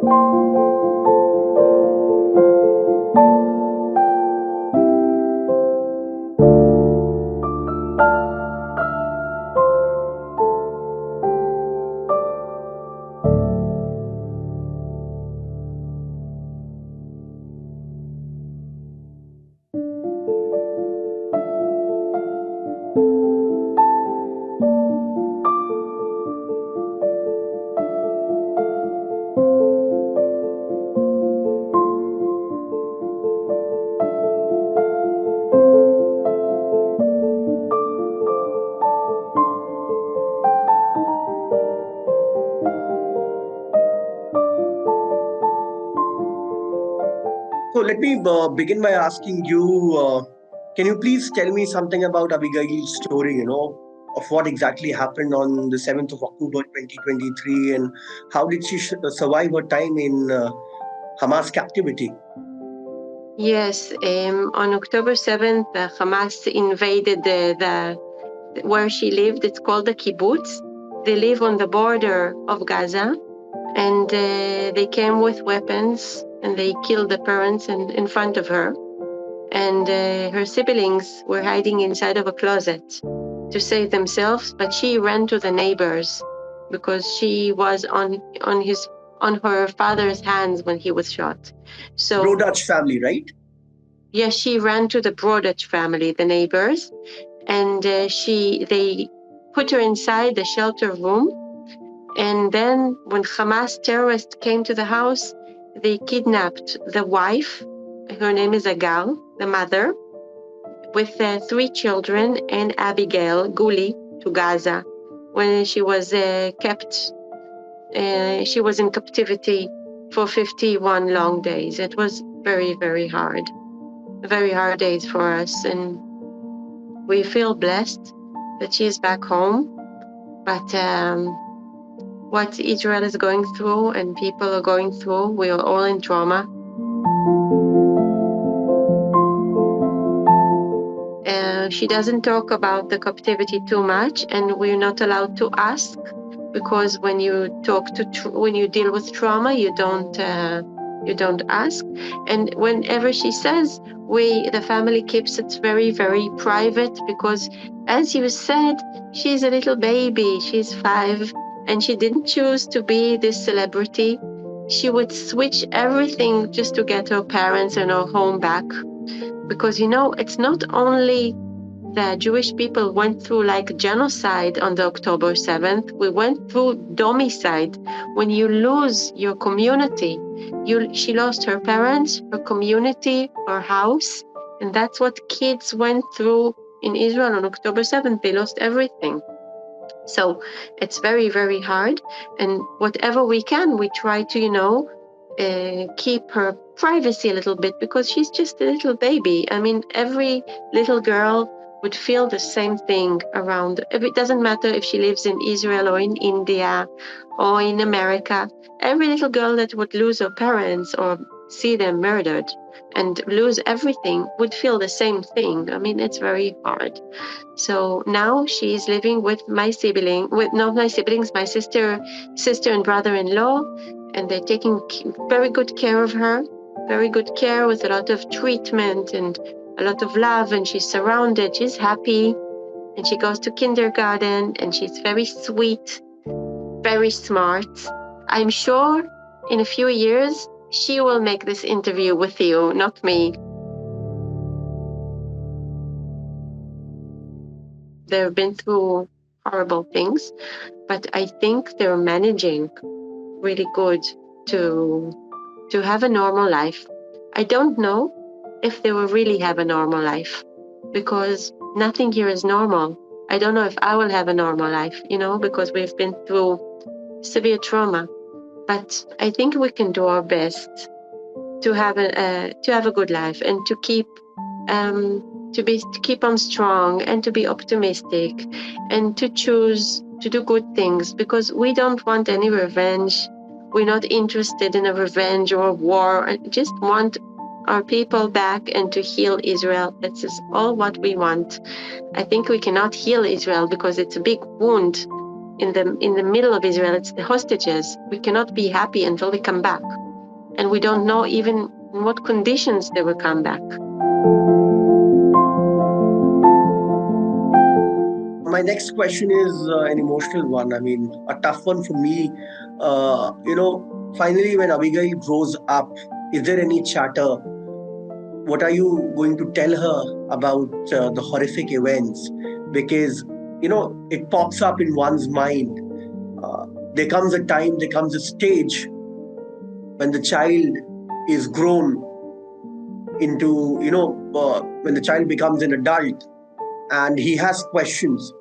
So let me begin by asking you, can you please tell me something about Abigail's story, of what exactly happened on the 7th of October 2023, and how did she survive her time in Hamas captivity? Yes, on October 7th, Hamas invaded where she lived. It's called the kibbutz. They live on the border of Gaza, and they came with weapons and they killed the parents in front of her. And her siblings were hiding inside of a closet to save themselves, but she ran to the neighbors because she was on her father's hands when he was shot. So Brodach family, right? yes, she ran to the Brodach family, the neighbors, and they put her inside the shelter room. And then when Hamas terrorists came to the house, they kidnapped the wife. Her name is Abigail, the mother, with 3 children, and Abigail, Guli, to Gaza. When she was she was in captivity for 51 long days. It was very, very hard days for us, and we feel blessed that she is back home. But what Israel is going through and people are going through, we are all in trauma. She doesn't talk about the captivity too much, and we're not allowed to ask, because when you deal with trauma, you don't ask. And whenever she says, the family keeps it very, very private, because as you said, she's a little baby, she's 5, and she didn't choose to be this celebrity. She would switch everything just to get her parents and her home back. Because it's not only the Jewish people went through like genocide on the October 7th. We went through domicide. When you lose your community, she lost her parents, her community, her house, and that's what kids went through in Israel on October 7th. They lost everything. So it's very, very hard. And whatever we can, we try to, keep her privacy a little bit, because she's just a little baby. I mean, every little girl would feel the same thing around. It doesn't matter if she lives in Israel or in India or in America. Every little girl that would lose her parents or see them murdered and lose everything would feel the same thing. I mean, it's very hard. So now she's living with my sister and brother-in-law, and they're taking very good care of her, very good care, with a lot of treatment and a lot of love, and she's surrounded, she's happy, and she goes to kindergarten, and she's very sweet, very smart. I'm sure in a few years she will make this interview with you, not me. They've been through horrible things, but I think they're managing really good to have a normal life. I don't know if they will really have a normal life, because nothing here is normal. I don't know if I will have a normal life, because we've been through severe trauma. But I think we can do our best to have a good life, and to keep on strong, and to be optimistic, and to choose to do good things, because we don't want any revenge. We're not interested in a revenge or a war. I just want our people back and to heal Israel. This is all what we want. I think we cannot heal Israel because it's a big wound, in the middle of Israel. It's the hostages. We cannot be happy until they come back, and we don't know even in what conditions they will come back. My next question is an emotional one. I mean, a tough one for me. Finally, when Abigail grows up, is there any chatter? What are you going to tell her about the horrific events? Because, it pops up in one's mind. Uh, there comes a time, there comes a stage when the child is grown into, when the child becomes an adult and he has questions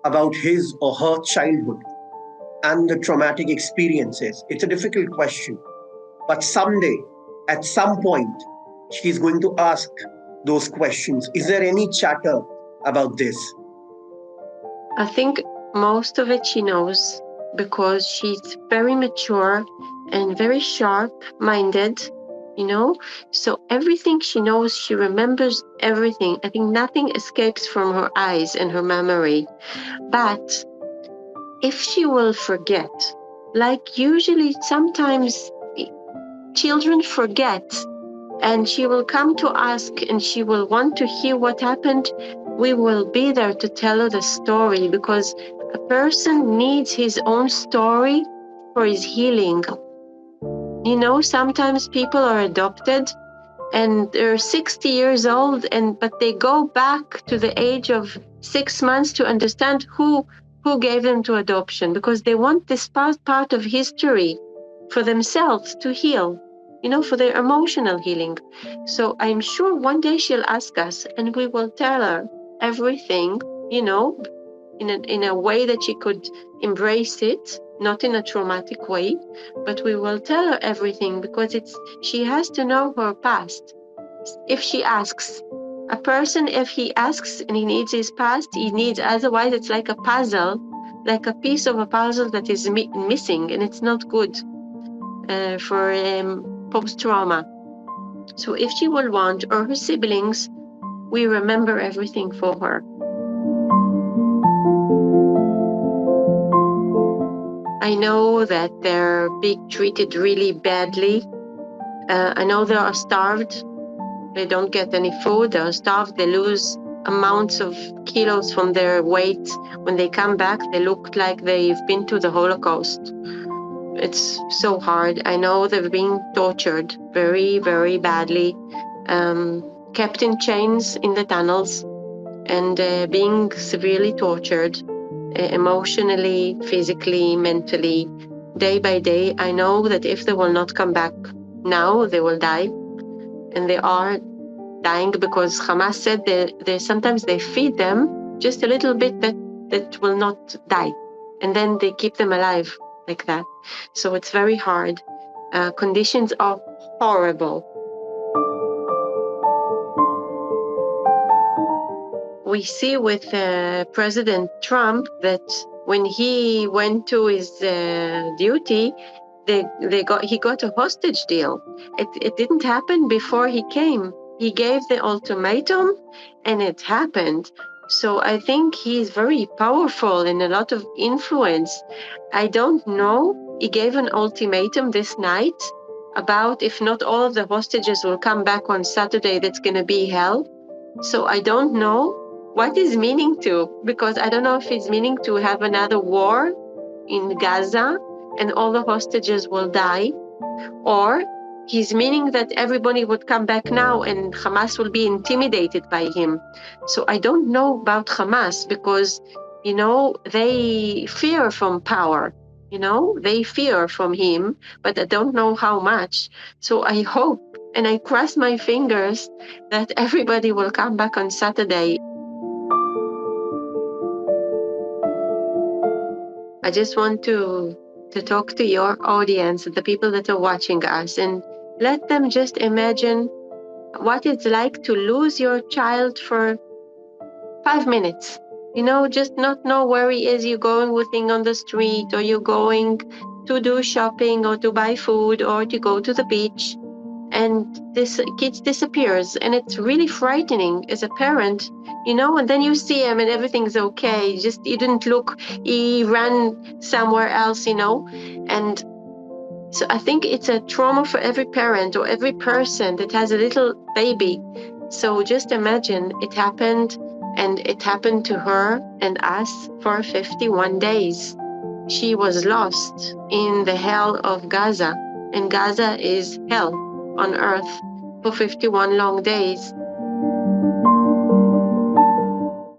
about his or her childhood and the traumatic experiences. It's a difficult question. But someday, at some point, she's going to ask those questions. Is there any chatter about this? I think most of it she knows because she's very mature and very sharp-minded, So everything she knows, she remembers everything. I think nothing escapes from her eyes and her memory. But if she will forget, like usually sometimes children forget, and she will come to ask and she will want to hear what happened, we will be there to tell her the story, because a person needs his own story for his healing. Sometimes people are adopted and they're 60 years old, but they go back to the age of 6 months to understand who gave them to adoption, because they want this part of history for themselves to heal, for their emotional healing. So I'm sure one day she'll ask us and we will tell her everything, in a way that she could embrace it, not in a traumatic way, but we will tell her everything, because she has to know her past. If she asks, a person, if he asks and he needs his past, he needs, otherwise it's like a puzzle, like a piece of a puzzle that is missing, and it's not good for post-trauma. So if she will want, or her siblings, we remember everything for her. I know that they're being treated really badly. I know they are starved. They don't get any food. They're starved. They lose amounts of kilos from their weight. When they come back, they look like they've been to the Holocaust. It's so hard. I know they're being tortured very, very badly, kept in chains in the tunnels, and being severely tortured, emotionally, physically, mentally, day by day. I know that if they will not come back now, they will die. And they are dying because Hamas said they sometimes they feed them just a little bit that will not die. And then they keep them alive like that. So it's very hard. Conditions are horrible. We see with President Trump that when he went to his duty, he got a hostage deal. It didn't happen before he came. He gave the ultimatum, and it happened. So I think he's very powerful and a lot of influence. I don't know. He gave an ultimatum this night about if not all of the hostages will come back on Saturday, that's going to be hell. So I don't know what is meaning to, because I don't know if it's meaning to have another war in Gaza and all the hostages will die, or he's meaning that everybody would come back now and Hamas will be intimidated by him. So I don't know about Hamas, because, they fear from power, they fear from him, but I don't know how much. So I hope and I cross my fingers that everybody will come back on Saturday. I just want to talk to your audience, the people that are watching us, and let them just imagine what it's like to lose your child for 5 minutes. Just not know where he is. You're going with him on the street, or you're going to do shopping, or to buy food, or to go to the beach. and this kid disappears, and it's really frightening as a parent, and then you see him and everything's okay, just he didn't look, he ran somewhere else, and so I think it's a trauma for every parent or every person that has a little baby. So just imagine it happened, and it happened to her and us for 51 days. She was lost in the hell of Gaza, and Gaza is hell on earth for 51 long days.